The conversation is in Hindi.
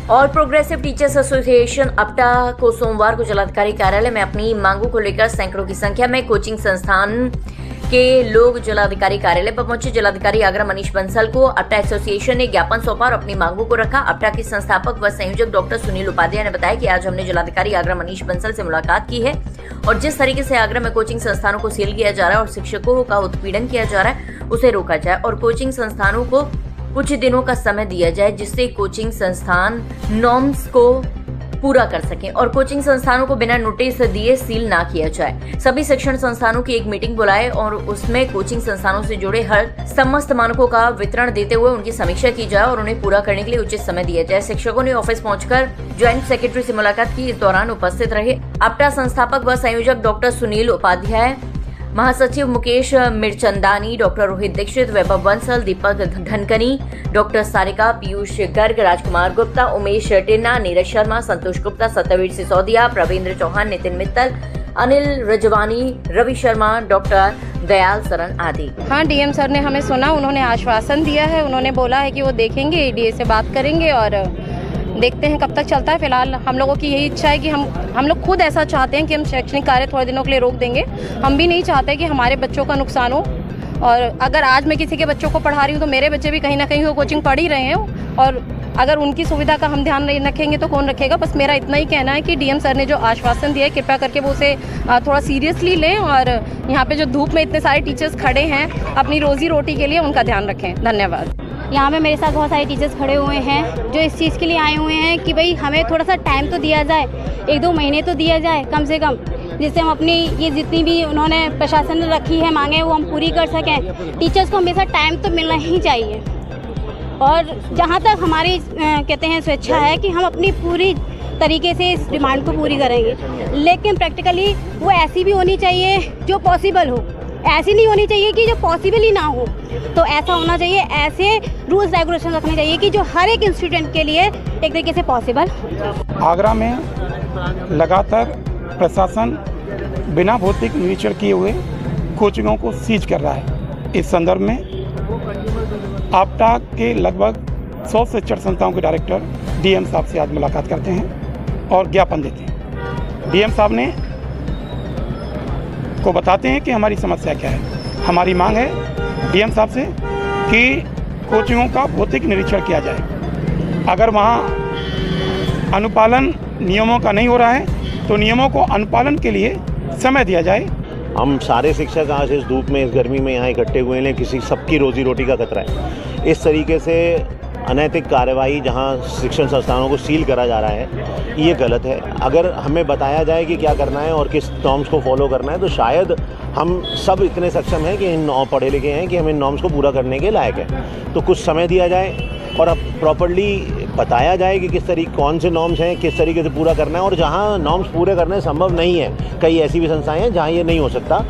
और प्रोग्रेसिव टीचर्स एसोसिएशन अपटा को सोमवार को जिलाधिकारी कार्यालय में अपनी मांगों को लेकर सैकड़ों की संख्या में कोचिंग संस्थान के लोग जिलाधिकारी कार्यालय पर पहुंचे। जिलाधिकारी आगरा मनीष बंसल को अपटा एसोसिएशन ने ज्ञापन सौंपा और अपनी मांगों को रखा। अपटा के संस्थापक व संयोजक डॉक्टर सुनील उपाध्याय ने बताया कि आज हमने जिलाधिकारी आगरा मनीष बंसल से मुलाकात की है और जिस तरीके से आगरा में कोचिंग संस्थानों को सील किया जा रहा है और शिक्षकों का उत्पीड़न किया जा रहा है उसे रोका जाए और कोचिंग संस्थानों को कुछ दिनों का समय दिया जाए जिससे कोचिंग संस्थान नॉर्म्स को पूरा कर सकें और कोचिंग संस्थानों को बिना नोटिस दिए सील ना किया जाए। सभी शिक्षण संस्थानों की एक मीटिंग बुलाए और उसमें कोचिंग संस्थानों से जुड़े हर समस्त मानकों का वितरण देते हुए उनकी समीक्षा की जाए और उन्हें पूरा करने के लिए उचित समय दिया जाए। शिक्षकों ने ऑफिस पहुंचकर ज्वाइंट सेक्रेटरी से मुलाकात की। इस दौरान उपस्थित रहे अपटा संस्थापक व संयोजक डॉक्टर सुनील उपाध्याय, महासचिव मुकेश मिर्चंदानी, डॉक्टर रोहित दीक्षित, वैभव बंसल, दीपक धनकनी, डॉक्टर सारिका, पीयूष गर्ग, राजकुमार गुप्ता, उमेश टिन्ना, नीरज शर्मा, संतोष गुप्ता, सत्यवीर सिसोदिया, प्रवींद्र चौहान, नितिन मित्तल, अनिल रजवानी, रवि शर्मा, डॉक्टर दयाल सरन आदि। हाँ, डीएम सर ने हमें सुना, उन्होंने आश्वासन दिया है, उन्होंने बोला है कि वो देखेंगे, एडीए से बात करेंगे और देखते हैं कब तक चलता है। फिलहाल हम लोगों की यही इच्छा है कि हम लोग खुद ऐसा चाहते हैं कि हम शैक्षणिक कार्य थोड़े दिनों के लिए रोक देंगे। हम भी नहीं चाहते कि हमारे बच्चों का नुकसान हो और अगर आज मैं किसी के बच्चों को पढ़ा रही हूँ तो मेरे बच्चे भी कहीं ना कहीं वो कोचिंग पढ़ ही रहे हैं और अगर उनकी सुविधा का हम ध्यान नहीं रखेंगे तो कौन रखेगा। बस मेरा इतना ही कहना है कि डीएम सर ने जो आश्वासन दिया है कृपया करके वो उसे थोड़ा सीरियसली लें और यहाँ पे जो धूप में इतने सारे टीचर्स खड़े हैं अपनी रोजी रोटी के लिए उनका ध्यान रखें। धन्यवाद। यहाँ पे मेरे साथ बहुत सारे टीचर्स खड़े हुए हैं जो इस चीज़ के लिए आए हुए हैं कि भाई हमें थोड़ा सा टाइम तो दिया जाए, 1-2 महीने तो दिया जाए कम से कम, जिससे हम अपनी ये जितनी भी उन्होंने प्रशासन ने रखी है मांगे वो हम पूरी कर सकें। टीचर्स को हमेशा टाइम तो मिलना ही चाहिए और जहाँ तक हमारी कहते हैं स्वेच्छा है कि हम अपनी पूरी तरीके से इस डिमांड को पूरी करेंगे, लेकिन प्रैक्टिकली वो ऐसी भी होनी चाहिए जो पॉसिबल हो, ऐसी नहीं होनी चाहिए कि जो पॉसिबल ही ना हो। तो ऐसा होना चाहिए, ऐसे रूल्स रेगुलेशन रखने चाहिए कि जो हर एक स्टूडेंट के लिए एक तरीके से पॉसिबल। आगरा में लगातार प्रशासन बिना भौतिक निरीक्षण किए हुए कोचिंगों को सीज कर रहा है। इस संदर्भ में आपटा के लगभग 100 शिक्षण संस्थाओं के डायरेक्टर डीएम साहब से आज मुलाकात करते हैं और ज्ञापन देते हैं। डीएम साहब ने को बताते हैं कि हमारी समस्या क्या है। हमारी मांग है डीएम साहब से कि कोचिंगों का भौतिक निरीक्षण किया जाए। अगर वहाँ अनुपालन नियमों का नहीं हो रहा है तो नियमों को अनुपालन के लिए समय दिया जाए। हम सारे शिक्षक आज इस धूप में, इस गर्मी में यहाँ इकट्ठे हुए हैं, किसी सबकी रोजी रोटी का खतरा है। इस तरीके से अनैतिक कार्रवाई जहाँ शिक्षण संस्थानों को सील करा जा रहा है ये गलत है। अगर हमें बताया जाए कि क्या करना है और किस नॉर्म्स को फॉलो करना है तो शायद हम सब इतने सक्षम हैं कि इन पढ़े लिखे हैं कि हम इन नॉर्म्स को पूरा करने के लायक हैं। तो कुछ समय दिया जाए और अब प्रॉपर्ली बताया जाए कि किस तरीके कौन से नॉर्म्स हैं, किस तरीके से पूरा करना है और जहाँ नॉर्म्स पूरे करने संभव नहीं है, कई ऐसी भी संस्थाएं हैं जहाँ ये नहीं हो सकता।